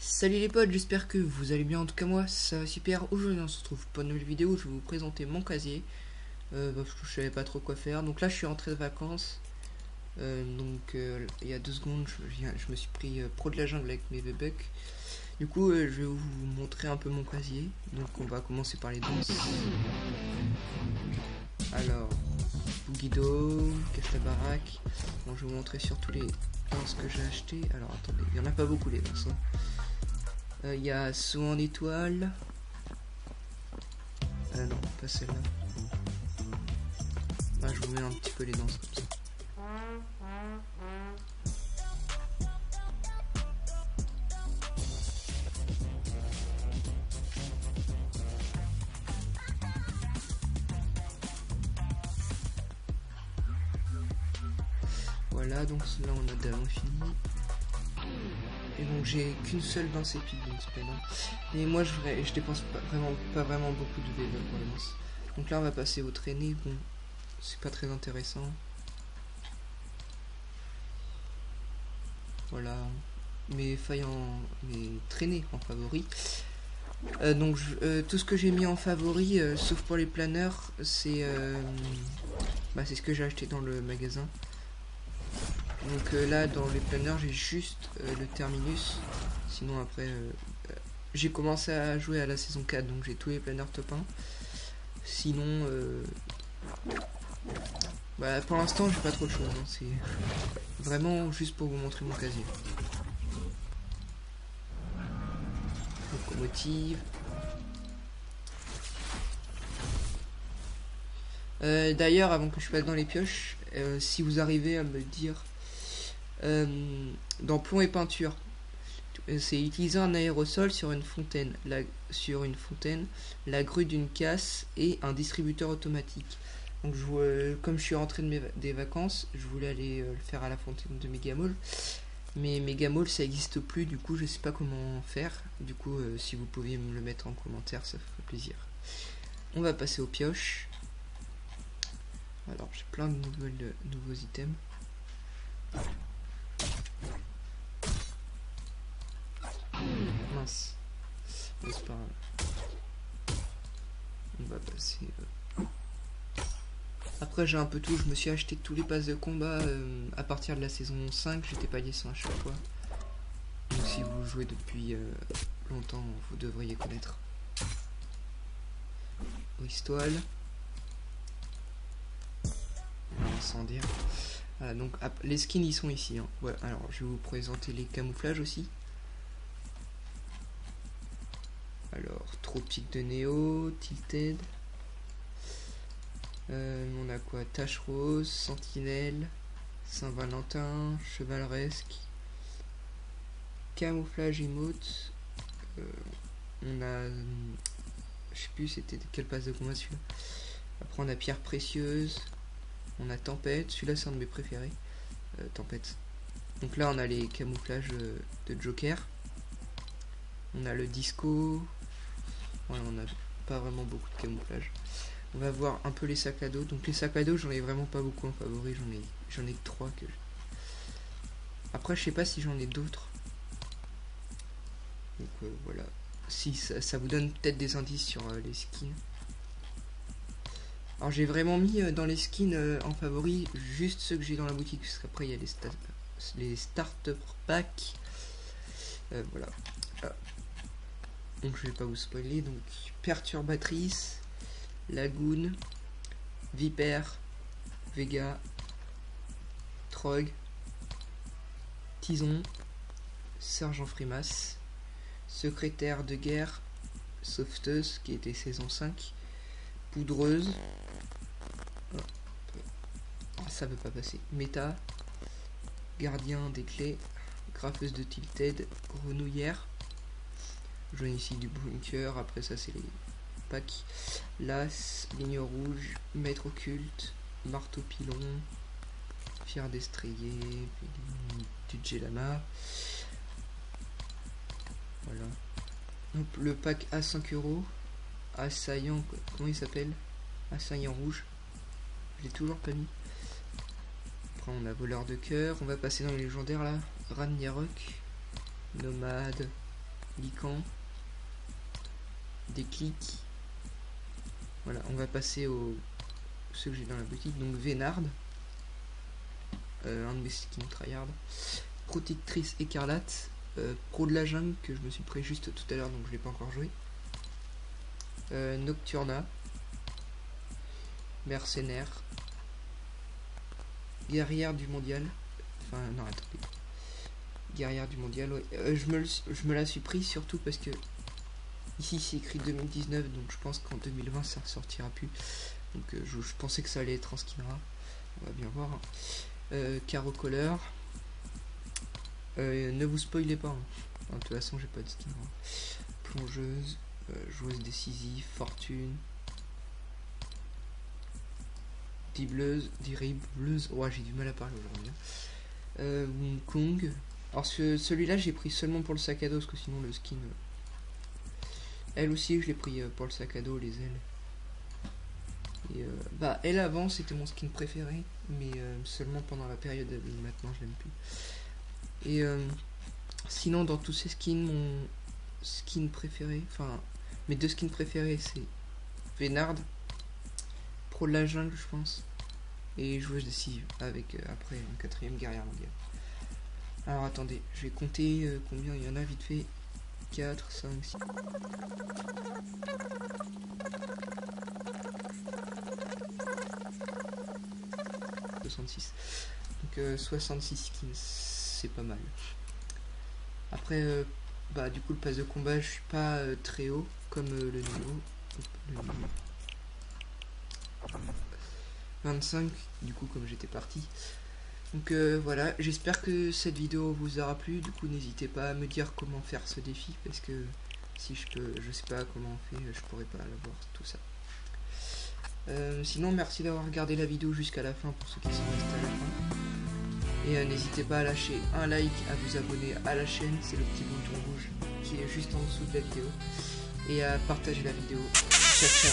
Salut les potes, j'espère que vous allez bien. En tout cas moi ça va super. Aujourd'hui on se retrouve pour une nouvelle vidéo où je vais vous présenter mon casier, parce que je savais pas trop quoi faire. Donc là je suis rentré de vacances, il y a 2 secondes je me suis pris pro de la jungle avec mes bébés. Du coup je vais vous montrer un peu mon casier. Donc on va commencer par les danses. Alors Boogido, Cache la baraque. Bon, je vais vous montrer surtout les danses que j'ai acheté. Alors attendez, il y en a pas beaucoup les danses, hein. Il y a saut en étoile. Non, pas celle-là. Ah, je vous mets un petit peu les danses comme ça. Voilà, donc là on a d'avant fini. Et donc j'ai qu'une seule danse épique d'une semaine. Et moi je dépense pas vraiment beaucoup de VV pour les danses. Donc là on va passer aux traînées. Bon, c'est pas très intéressant. Voilà, mes traînées en favori. Tout ce que j'ai mis en favori, sauf pour les planeurs, c'est ce que j'ai acheté dans le magasin. Donc là dans les planeurs j'ai juste le terminus. Sinon après j'ai commencé à jouer à la saison 4, donc j'ai tous les planeurs top 1. Sinon pour l'instant j'ai pas trop de choses, hein. C'est vraiment juste pour vous montrer mon casier. Locomotive. D'ailleurs, avant que je passe dans les pioches, si vous arrivez à me dire dans plomb et peinture, c'est utiliser un aérosol sur une fontaine, la grue d'une casse et un distributeur automatique. Donc comme je suis rentré des vacances, je voulais aller le faire à la fontaine de Megamall. Mais Megamall ça n'existe plus, du coup je sais pas comment faire. Du coup si vous pouviez me le mettre en commentaire, ça ferait plaisir. On va passer aux pioches. Alors j'ai plein de nouveaux items. Mince. C'est pas grave. On va passer. Après j'ai un peu tout. Je me suis acheté tous les passes de combat à partir de la saison 5. J'étais pas lié à chaque fois. Donc si vous jouez depuis longtemps, vous devriez connaître. Ristoile. Sans dire. Voilà, donc les skins ils sont ici, hein. Ouais, alors je vais vous présenter les camouflages aussi. Alors Tropique de Néo, Tilted. On a quoi? Tache Rose, Sentinelle, Saint-Valentin, Chevaleresque, Camouflage Emote. On a, je sais plus c'était quelle passe de combat celui-là. Après on a Pierre Précieuse. On a Tempête, celui-là c'est un de mes préférés. Tempête. Donc là on a les camouflages de Joker. On a le disco. Ouais, on a pas vraiment beaucoup de camouflage. On va voir un peu les sacs à dos. Donc les sacs à dos j'en ai vraiment pas beaucoup en favori. J'en ai que 3 que Après je sais pas si j'en ai d'autres. Donc voilà. Si ça vous donne peut-être des indices sur les skins. Alors j'ai vraiment mis dans les skins en favori juste ceux que j'ai dans la boutique, parce qu'après il y a les starter packs. Voilà. Donc je vais pas vous spoiler. Donc Perturbatrice, Lagoon, Vipère, Vega, Trog, Tison, Sergent Frimas, Secrétaire de guerre, Sauveteuse qui était saison 5, Poudreuse. Ça veut pas passer. Méta, Gardien des clés, Graffeuse de Tilted, Grenouillère. Je viens ici du bunker. Après ça c'est les packs. Las, Ligne rouge, Maître occulte, Marteau pilon, Fier d'estrier, du Gelama. Voilà. Donc le pack à 5 €. Assaillant, comment il s'appelle? Assaillant rouge. Je l'ai toujours pas mis. Après on a Voleur de cœur. On va passer dans les légendaires là. Ragnarok, Nomade, Lycan, Déclic. Voilà, on va passer aux ceux que j'ai dans la boutique. Donc Vénard, un de mes skins tryhard. Protectrice écarlate, Pro de la jungle que je me suis pris juste tout à l'heure, donc je l'ai pas encore joué. Nocturna, Mercenaire, Guerrière du mondial. Enfin non, attendez. Guerrière du mondial, ouais. Je me la suis pris surtout parce que ici c'est écrit 2019, donc je pense qu'en 2020 ça ressortira plus. Donc je pensais que ça allait être en skinra. On va bien voir. Caro Color. Ne vous spoilez pas. Hein. De toute façon, j'ai pas de skinra. Plongeuse, joueuse décisive, fortune. Dribleuse. Ouais, j'ai du mal à parler aujourd'hui. Hong Kong. Alors celui-là, j'ai pris seulement pour le sac à dos, parce que sinon le skin. Elle aussi, je l'ai pris pour le sac à dos, les ailes. Et bah, elle avant, c'était mon skin préféré, mais seulement pendant la période. Maintenant, je l'aime plus. Et sinon, dans tous ces skins, mon skin préféré, enfin, mes deux skins préférés, c'est Vénard, Pro de la jungle, je pense, et joueuse décisive, avec après une 4ème guerrière mondiale. Alors attendez, je vais compter combien il y en a vite fait. 4, 5, 6. Donc 66 skins, c'est pas mal. Après, bah du coup le pass de combat, je suis pas très haut comme le niveau. 25, du coup comme j'étais parti. Donc voilà, j'espère que cette vidéo vous aura plu. Du coup n'hésitez pas à me dire comment faire ce défi, parce que si je sais pas comment on fait, je pourrais pas l'avoir tout ça. Sinon merci d'avoir regardé la vidéo jusqu'à la fin pour ceux qui sont restés à la fin. Et n'hésitez pas à lâcher un like, à vous abonner à la chaîne, c'est le petit bouton rouge qui est juste en dessous de la vidéo. Et à partager la vidéo. Ciao ciao.